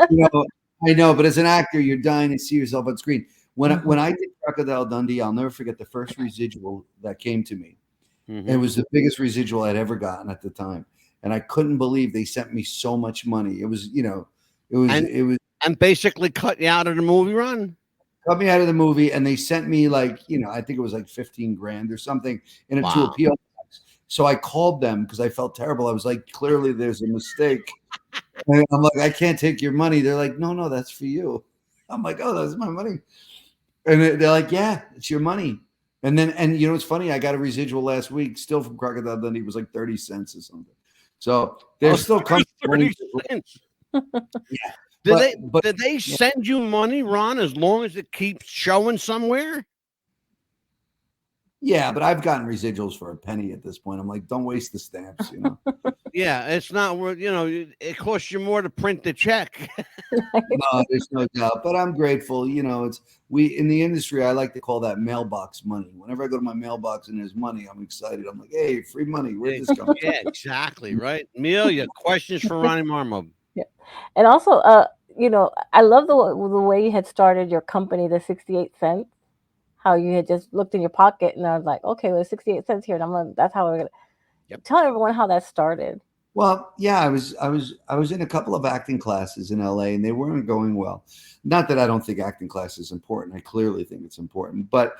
You know, I know, but as an actor, you're dying to see yourself on screen. When Mhm. I did Crocodile Dundee, I'll never forget the first residual that came to me. It Hmm. was the biggest residual I'd ever gotten at the time, and I couldn't believe they sent me so much money. It was, it was And it was and basically cut you out of the movie run. cut me out of the movie, and they sent me like, I think it was like 15 grand or something in a to Wow. appeal tax. So I called them because I felt terrible. I was like, clearly there's a mistake. And I'm like, I can't take your money. They're like, no, no, that's for you. I'm like, oh, that's my money. And they're like, yeah, it's your money. And it's funny. I got a residual last week, still from Crocodile Dundee. It was like 30 cents or something. So they're Oh, still coming. 30 cents. Yeah, Did they but did they yeah, send you money, Ron, as long as it keeps showing somewhere? yeah, but I've gotten residuals for a penny at this point. I'm like, don't waste the stamps. Yeah, it's not worth, it costs you more to print the check. No, there's no doubt. But I'm grateful. It's we in the industry. I like to call that mailbox money. Whenever I go to my mailbox and there's money, I'm excited. I'm like, hey, free money. Where'd this come Yeah, exactly, right. Amelia, questions for Ronnie Marmo. Yeah. And also, I love the way you had started your company, the 68 cents. how you had just looked in your pocket, and I was like, okay, well, there's 68 cents here, and that's how we're gonna Yep. tell everyone how that started. Well, yeah, I was in a couple of acting classes in LA, and they weren't going well. Not that I don't think acting class is important. I clearly think it's important, but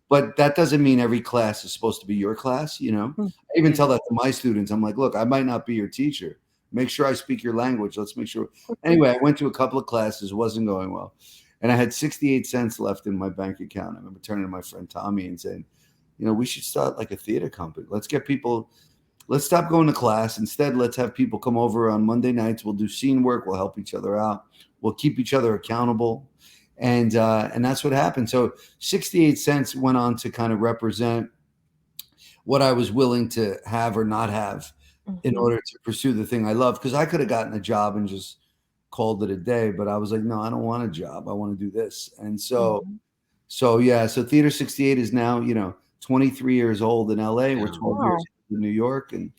that doesn't mean every class is supposed to be your class. Mm. I even tell that to my students. I'm like, look, I might not be your teacher. Make sure I speak your language. Let's make sure. Anyway, I went to a couple of classes. It wasn't going well, and I had 68 cents left in my bank account. I remember turning to my friend Tommy and saying, we should start like a theater company. Let's get people. Let's stop going to class. Instead, let's have people come over on Monday nights. We'll do scene work. We'll help each other out. We'll keep each other accountable. And that's what happened. So 68 cents went on to kind of represent what I was willing to have or not have in Mhm. order to pursue the thing I love. Because I could have gotten a job and just called it a day. But I was like, no, I don't want a job. I want to do this. And so Mhm. so Theater 68 is now, 23 years old in LA. We're Yeah. 12 years Wow. in New York and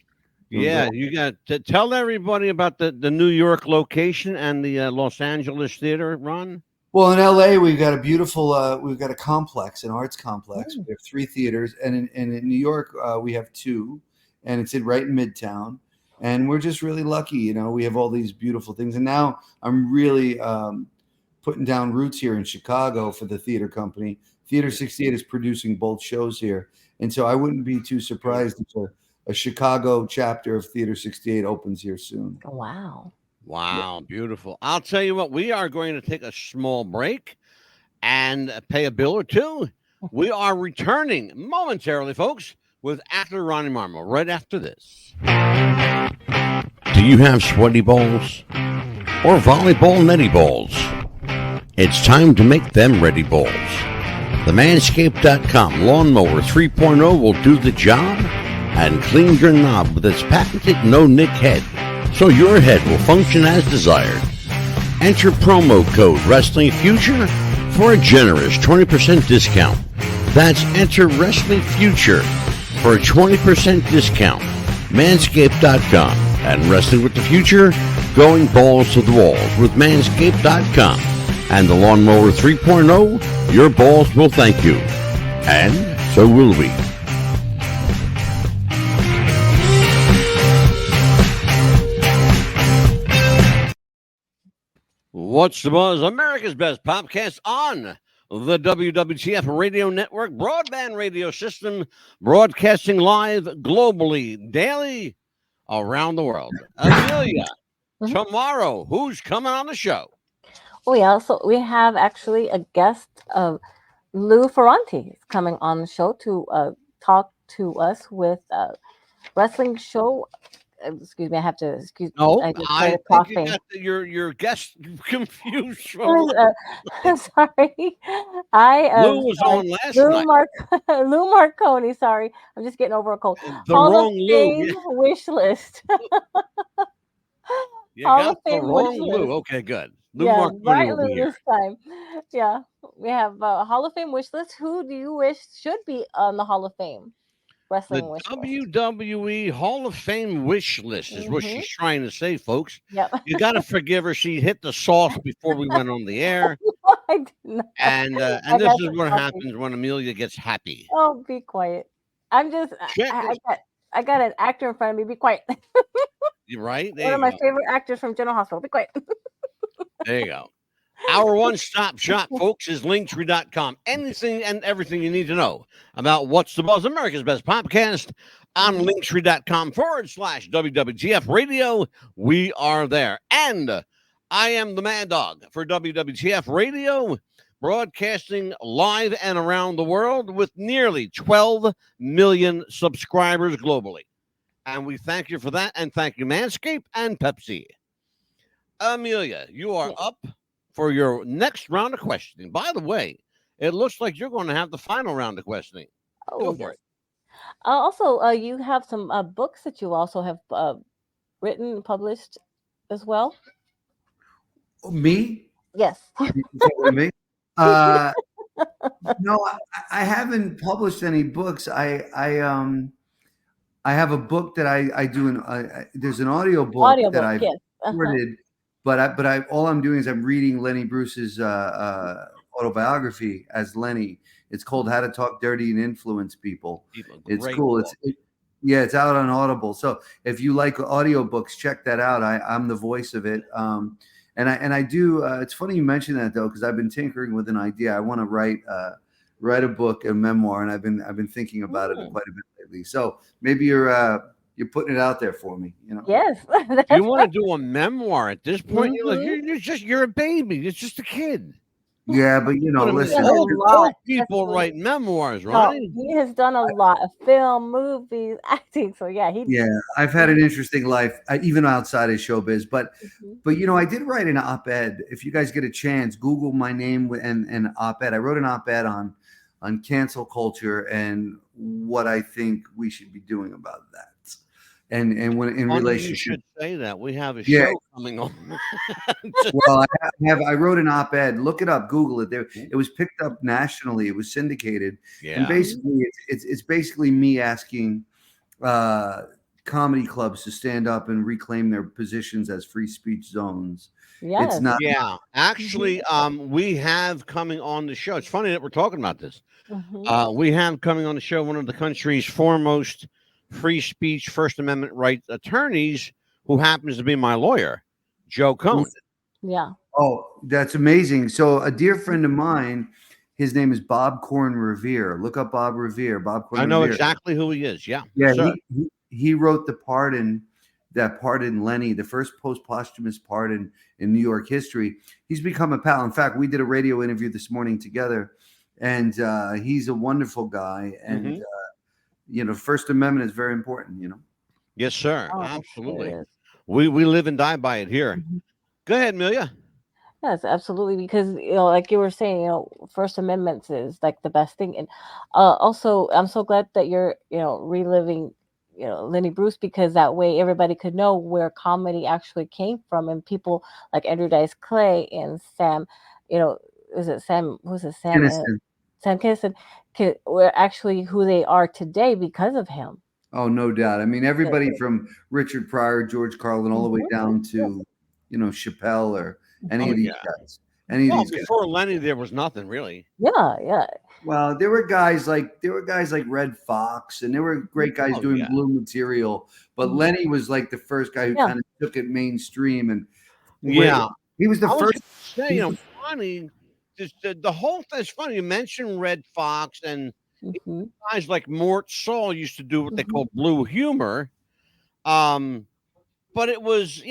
doing Yeah, great. you got to tell everybody about the New York location and the Los Angeles theater, Ron. Well, in LA, we've got a complex, an arts complex. Mm. We have 3 theaters, and in New York, we have 2, and it's right in Midtown. And we're just really lucky, we have all these beautiful things. And now I'm really putting down roots here in Chicago for the theater company. Theater 68 is producing both shows here, and so I wouldn't be too surprised if a Chicago chapter of Theater 68 opens here soon. Wow. Wow, beautiful. I'll tell you what, we are going to take a small break and pay a bill or two. We are returning momentarily, folks, with actor Ronnie Marmo right after this. Do you have sweaty balls or volleyball netty balls? It's time to make them ready balls. The Manscaped.com Lawnmower 3.0 will do the job and clean your knob with its patented no-nick head, so your head will function as desired. Enter promo code Wrestling Future for a generous 20% discount. That's enter Wrestling Future for a 20% discount. Manscaped.com and Wrestling with the Future, going balls to the walls with Manscaped.com and the Lawnmower 3.0. Your balls will thank you, and so will we. What's the Buzz? America's Best Popcast on the WWTF Radio Network broadband radio system, broadcasting live globally, daily, around the world. Amelia, Mhm. tomorrow, who's coming on the show? Oh yeah, so we have actually a guest of Lou Ferranti is coming on the show to talk to us with wrestling show. Excuse me, I have to excuse. No, I just I started think you coughing. got your guest confused from Sorry, I Lou was sorry. on last Lou night. Lou Marconi. Sorry, I'm just getting over a cold. The Hall of wrong Lou. Fame wish list. You Hall got of the Fame wish wrong Lou. list. Okay, good. Lou Yeah, Marconi right, will Lou, be here. this time. Yeah, we have Hall of Fame wish list. Who do you wish should be on the Hall of Fame The wrestling wish list? WWE Hall of Fame wish list is what Mm-hmm. she's trying to say, folks. Yep. You got to forgive her. She hit the sauce before we went on the air, I did not. and I this got is some what coffee. happens when Amelia gets happy. Oh, be quiet. I'm just. Check I this. got. I got an actor in front of me. Be quiet. You right there. One of You my go. favorite actors from General Hospital. Be quiet. There you go. Our one-stop shop, folks, is Linktree.com. Anything and everything you need to know about What's the Buzz, America's Best Podcast, on Mhm. Linktree.com/WWTF Radio. We are there. And I am the Mad Dog for WWTF Radio, broadcasting live and around the world with nearly 12 million subscribers globally. And we thank you for that. And thank you, Manscaped and Pepsi. Amelia, you are Yeah. up for your next round of questioning. By the way, it looks like you're going to have the final round of questioning. Oh Go for yes. it. Also, you have some books that you also have written and published as well. Me? Yes. You talking to me? Uh, no, I haven't published any books. I have a book that I do. There's an audio book that Audiobook. I've Yes. Uh-huh. recorded, but all I'm doing is I'm reading Lenny Bruce's autobiography as Lenny. It's called How to Talk Dirty and Influence People. It's Great cool. book. Yeah, it's out on Audible. So if you like audiobooks, check that out. I'm the voice of it. And I do. It's funny you mentioned that though, because I've been tinkering with an idea. I want to write a book, a memoir, and I've been thinking about it quite a bit lately. So maybe you're putting it out there for me. Yes. Do you want to do a memoir at this point? Mhm. You're a baby. It's just a kid. Yeah, but listen. a lot. Old people Definitely. write memoirs, No, Ronnie. he has done a lot of film, movies, acting. So yeah, I've had an interesting life, even outside of showbiz. But Mhm. I did write an op-ed. If you guys get a chance, Google my name and op-ed. I wrote an op-ed on cancel culture and what I think we should be doing about that. And when in Funny you relationship, should say that. We have a Yeah. show coming on. well, I wrote an op-ed. Look it up, Google it. It was picked up nationally. It was syndicated, and Yeah. basically, it's basically me asking comedy clubs to stand up and reclaim their positions as free speech zones. Yes. It's not. Yeah. Actually, we have coming on the show. It's funny that we're talking about this. Mhm. We have coming on the show one of the country's foremost free speech, First Amendment rights attorneys, who happens to be my lawyer, Joe Cohn. Yeah. Oh, that's amazing. So a dear friend of mine, his name is Bob Corn Revere. Look up Bob Revere. Bob Corn I know Revere. exactly who he is. Yeah. Yeah, sir. he wrote that pardon Lenny, the first post-posthumous pardon in New York history. He's become a pal. In fact, we did a radio interview this morning together, and he's a wonderful guy. And First Amendment is very important. Yes, sir. Oh, Absolutely. it is. We live and die by it here. Mhm. Go ahead, Amelia. Yes, absolutely. Because like you were saying, First Amendments is like the best thing, and also I'm so glad that you're, reliving, Lenny Bruce, because that way everybody could know where comedy actually came from, and people like Andrew Dice Clay and Sam, is it Sam? Who's it? Sam? Innocent. Sam Kinison, were actually who they are today because of him. Oh, no doubt. I mean, everybody from Richard Pryor, George Carlin, all the way down to Chappelle or any Oh, of these yeah. guys. Any of Well, these guys. before Lenny, there was nothing really. Yeah. Well, there were guys like Red Fox, and there were great guys Oh, doing yeah. blue material. But Mhm. Lenny was like the first guy who Yeah. kind of took it mainstream, and Yeah. he was the I was first. gonna say, funny. The whole thing's funny. You mentioned Red Fox, and Hmm. guys like Mort Saul used to do what they Mhm. call blue humor. But it was,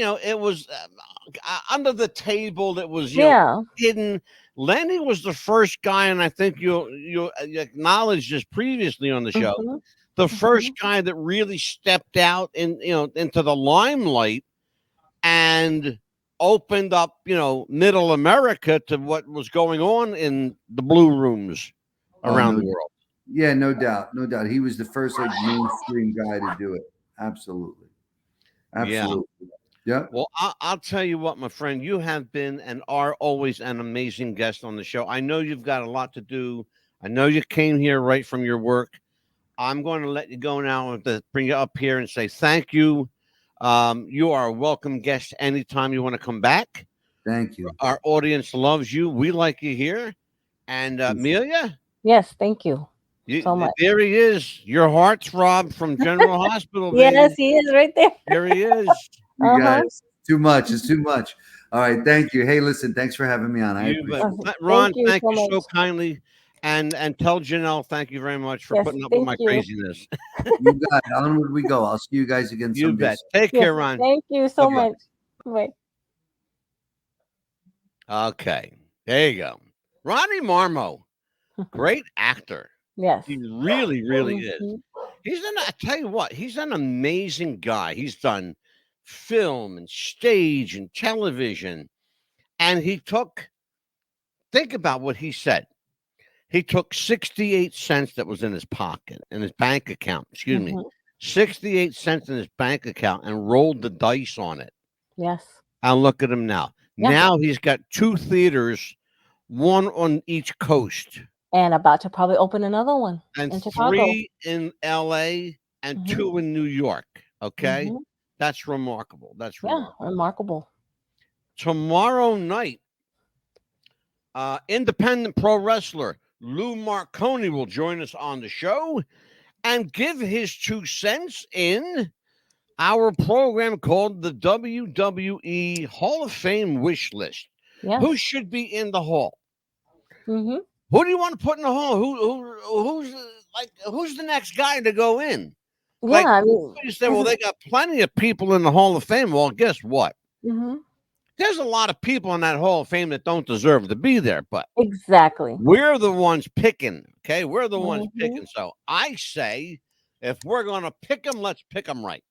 under the table. It was, Yeah. hidden. Lenny was the first guy, and I think you acknowledged this previously on the show. Mhm. The first guy that really stepped out into the limelight and opened up, middle America to what was going on in the blue rooms around the world. Yeah, no doubt. He was the first like mainstream guy to do it. Absolutely. Yeah. Well, I'll tell you what, my friend, you have been and are always an amazing guest on the show. I know you've got a lot to do. I know you came here right from your work. I'm going to let you go now and to bring you up here and say thank you. You are a welcome guest anytime you want to come back. Thank you. Our audience loves you. We like you here. And Amelia? Yes, thank you so much. There he is. Your heartthrob from General Hospital, baby. Yes, he is right there. There he is. You guys, too much. It's too much. All right, thank you. Hey, listen, thanks for having me on. I appreciate it. Ron, Thank you so so much. kindly. And tell Janelle, thank you very much for putting up with my craziness. You got it. Onward we go. I'll see you guys again someday. You bet. Take care, Ron. Thank you so Bye-bye. much. Bye. Okay. There you go. Ronnie Marmo, great actor. Yes. He really, really is. Mhm. I tell you what, he's an amazing guy. He's done film and stage and television. And think about what he said. He took 68 cents that was in his pocket, in his bank account, 68 cents in his bank account, and rolled the dice on it. Yes. And look at him now. Yeah. Now he's got 2 theaters, one on each coast. And about to probably open another one And in Chicago. 3 in LA and 2 in New York. Okay. That's remarkable. That's remarkable. Tomorrow night, independent pro wrestler Lou Marconi will join us on the show and give his 2 cents in our program called the WWE Hall of Fame Wish List. Yes. Who should be in the Hall? Mm-hmm. Who do you want to put in the Hall? Who's the next guy to go in? Yeah, Like, I mean, you say, well, they got plenty of people in the Hall of Fame. Well, guess what? mm-hmm. There's a lot of people in that Hall of Fame that don't deserve to be there, but Exactly. we're the ones picking. Okay, we're the ones Mm-hmm. picking. So I say, if we're gonna pick them, let's pick them right.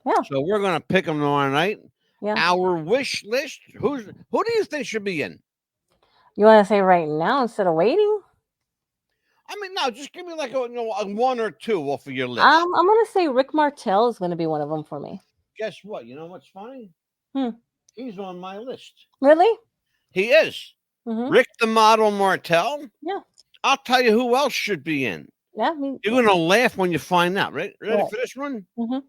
Yeah. So we're gonna pick them tomorrow night. Yeah. Our wish list. Who do you think should be in? You want to say right now instead of waiting? I mean, no, just give me like a one or two off of your list. I'm gonna say Rick Martel is gonna be one of them for me. Guess what? You know what's funny? He's on my list. Really? He is. Mm-hmm. Rick the Model Martel. Yeah. I'll tell you who else should be in. Yeah. You're gonna laugh when you find out. Ready What? for this one? Mm-hmm.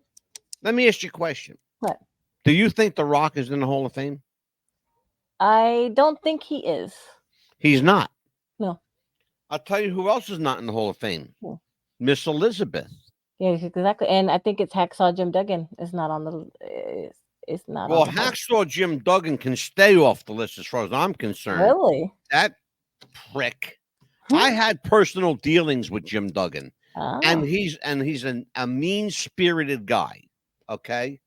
Let me ask you a question. What? Do you think The Rock is in the Hall of Fame? I don't think he is. He's not. No. I'll tell you who else is not in the Hall of Fame. Who? Miss Elizabeth. Yeah, exactly. And I think it's Hacksaw Jim Duggan is not on the. It's not. Well, on the Hacksaw Jim Duggan can stay off the list as far as I'm concerned. Really? That prick. I had personal dealings with Jim Duggan, and he's a mean-spirited guy. Okay,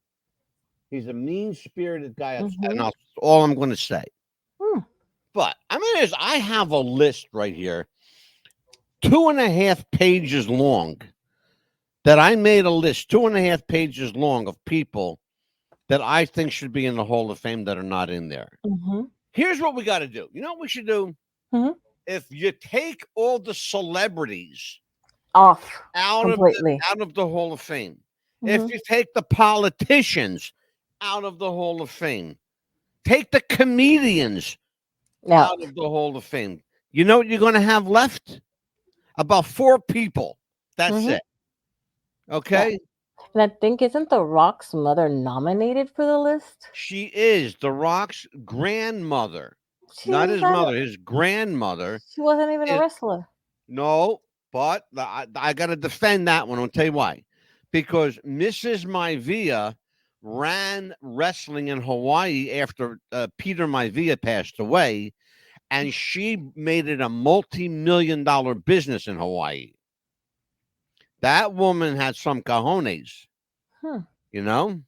he's a mean-spirited guy, and that's all I'm going to say. But I mean, I have a list right here, 2.5 pages long. That I made a list, 2.5 pages long, of people that I think should be in the Hall of Fame that are not in there. Here's what we got to do. You know what we should do? If you take all the celebrities off out completely of the Hall of Fame, if you take the politicians out of the Hall of Fame, take the comedians out of the Hall of Fame, you know what you're going to have left? About 4 people. That's it. Okay. And I think, isn't The Rock's mother nominated for the list? She is The Rock's grandmother. Not his mother, his grandmother. She wasn't even a wrestler. No, but I got to defend that one. I'll tell you why. Because Mrs. Maivia ran wrestling in Hawaii after Peter Maivia passed away, and she made it a multi-million-dollar business in Hawaii. That woman had some cojones, you know?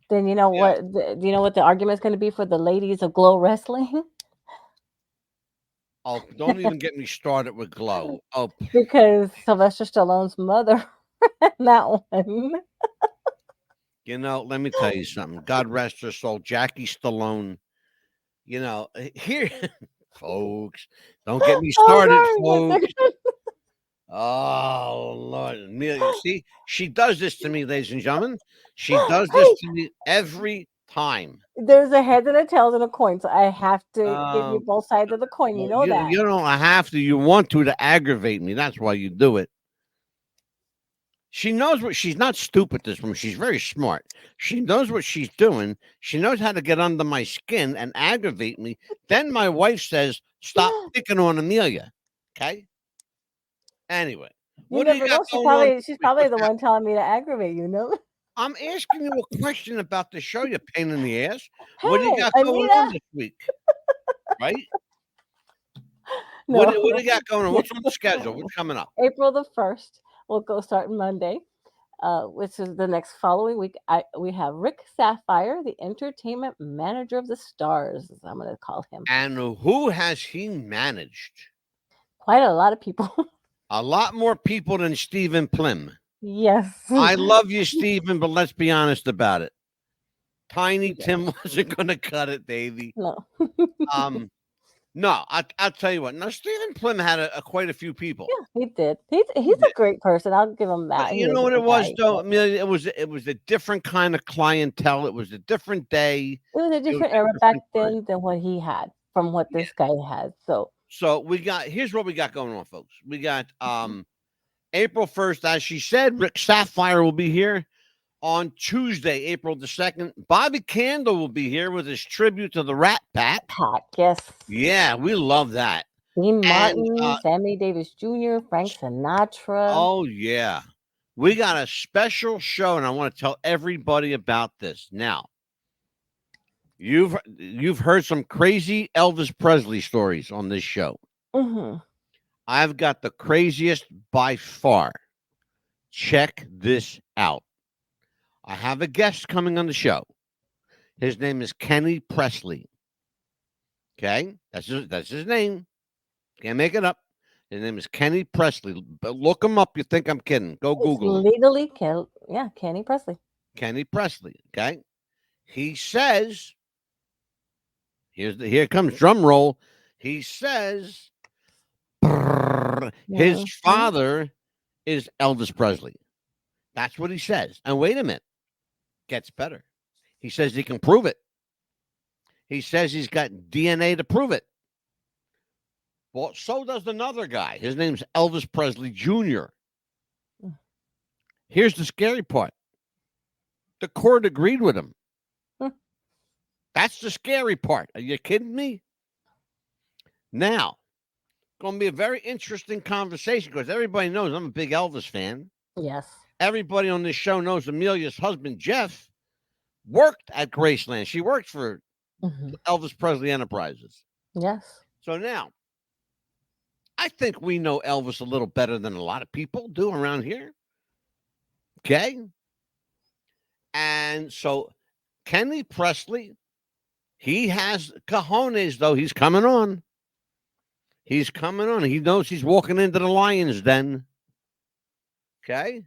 Then you know what? Do you know what the argument is going to be for the ladies of Glow Wrestling? Oh, don't even get me started with Glow. Oh, because Sylvester Stallone's mother, that one. You know, let me tell you something. God rest her soul, Jackie Stallone. You know, here, folks, don't get me started, folks. Oh, Lord. Amelia, see, she does this to me, ladies and gentlemen. She does this to me every time. There's a heads and a tails and a coin, so I have to give you both sides of the coin. You know that. You don't have to. You want to aggravate me. That's why you do it. She knows what she's not stupid, this woman. She's very smart. She knows what she's doing. She knows how to get under my skin and aggravate me. Then my wife says, stop picking on Amelia. Okay? Anyway, what do you got going on? She's probably the one telling me to aggravate you, know? I'm asking you a question about the show, you pain in the ass. Hey, what do you got going on this week? Right? No. What do you got going on? What's on the schedule? What's coming up? April the 1st. We'll go starting Monday, which is the next following week. We have Rick Sapphire, the entertainment manager of the stars, as I'm going to call him. And who has he managed? Quite a lot of people. A lot more people than Stephen Plim. Yes. I love you, Stephen, but let's be honest about it. Tiny Tim wasn't going to cut it, baby. No. No, I'll tell you what. Now, Stephen Plim had quite a few people. Yeah, he did. He's a great person. I'll give him that. You know what it was, though? Amelia? It was a different kind of clientele. It was a different day. It was a different era back then than what he had from what this guy had. So here's what we got going on, folks. We got April 1st, as she said, Rick Sapphire will be here. On Tuesday, April the 2nd, Bobby Candle will be here with his tribute to the Rat Pack. Yes. Yeah, we love that. Dean And Martin, Sammy Davis Jr., Frank Sinatra. oh yeah, we got a special show, and I want to tell everybody about this. Now, you've heard some crazy Elvis Presley stories on this show. Mm-hmm. I've got the craziest by far. Check this out. I have a guest coming on the show. His name is Kenny Presley. Okay, that's his name. Can't make it up. His name is Kenny Presley. But look him up. You think I'm kidding? Go It's Google him. legally, Kenny Presley. Kenny Presley. Okay, he says. Here comes drum roll. He says his Mhm. father is Elvis Presley. That's what he says. And wait a minute, gets better. He says he can prove it. He says he's got DNA to prove it. Well, so does another guy. His name's Elvis Presley Jr. Here's the scary part. The court agreed with him. Hmm. That's the scary part. Are you kidding me? Now, going to be a very interesting conversation because everybody knows I'm a big Elvis fan. Yes. Everybody on this show knows Amelia's husband, Jeff, worked at Graceland. She worked for Elvis Presley Enterprises. Yes. So now, I think we know Elvis a little better than a lot of people do around here. Okay? And so Kenny Presley, he has cojones, though. He's coming on. He's coming on. He knows he's walking into the lion's den. Okay?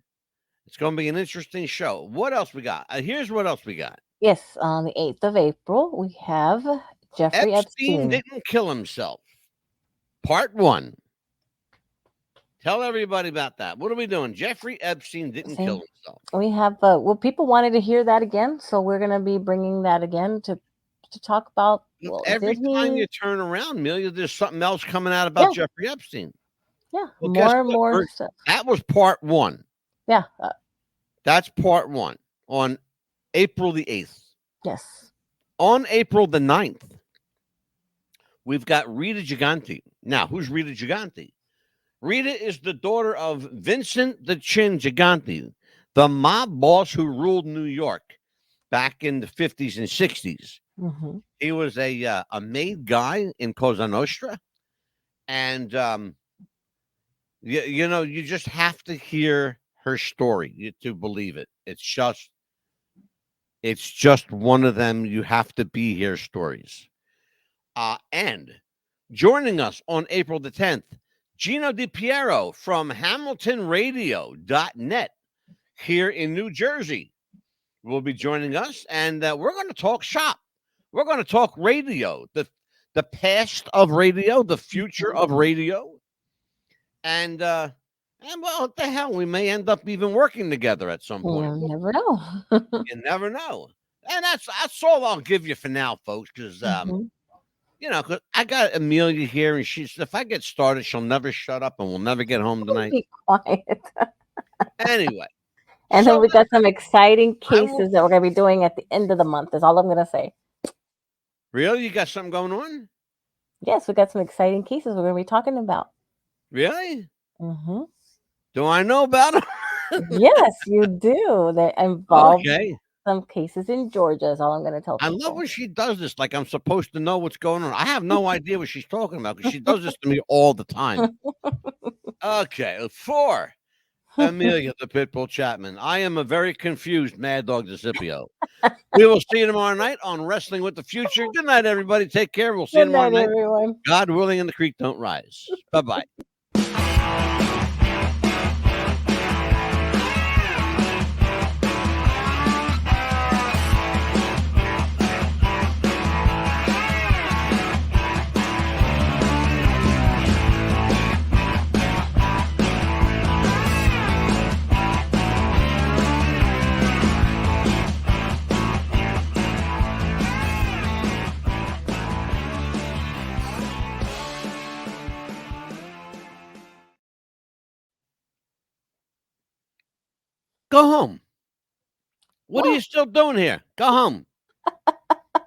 It's going to be an interesting show. What else we got? Here's what else we got. Yes, on the 8th of April, we have Jeffrey Epstein. Didn't kill himself. Part 1. Tell everybody about that. What are we doing? Jeffrey Epstein didn't kill himself. We have, well, people wanted to hear that again, so we're going to be bringing that again to talk about. Well, every time you turn around, Amelia, there's something else coming out about Jeffrey Epstein. Yeah, well, more and more stuff. That was part 1. Yeah. That's part 1 on April the 8th. Yes. On April the 9th, we've got Rita Gigante. Now, who's Rita Gigante? Rita is the daughter of Vincent the Chin Gigante, the mob boss who ruled New York back in the 50s and 60s. Mm-hmm. He was a made guy in Cosa Nostra. And, you just have to hear her story to believe it. It's just one of them you have to be here stories. And joining us on April the 10th, Gino DiPiero from HamiltonRadio.net here in New Jersey will be joining us, and we're going to talk shop. We're going to talk radio, the past of radio, the future of radio, and well, what the hell? We may end up even working together at some point. You never know. You never know. And that's all I'll give you for now, folks, because because I got Amelia here, and if I get started, she'll never shut up, and we'll never get home tonight. Be quiet. Anyway. And then we got some exciting cases that we're going to be doing at the end of the month, is all I'm going to say. Really? You got something going on? Yes, we got some exciting cases we're going to be talking about. Really? Mm-hmm. Do I know about them? Yes, you do. They involve Okay. some cases in Georgia, is all I'm going to tell people. I love when she does this, like I'm supposed to know what's going on. I have no idea what she's talking about because she does this to me all the time. Okay, 4. Amelia the Pitbull Chapman. I am a very confused Mad Dog DeCipio. We will see you tomorrow night on Wrestling with the Future. Good night, everybody. Take care. We'll see you tomorrow night. Everyone. God willing, and the creek don't rise. Bye-bye. Go home. What are you still doing here? Go home.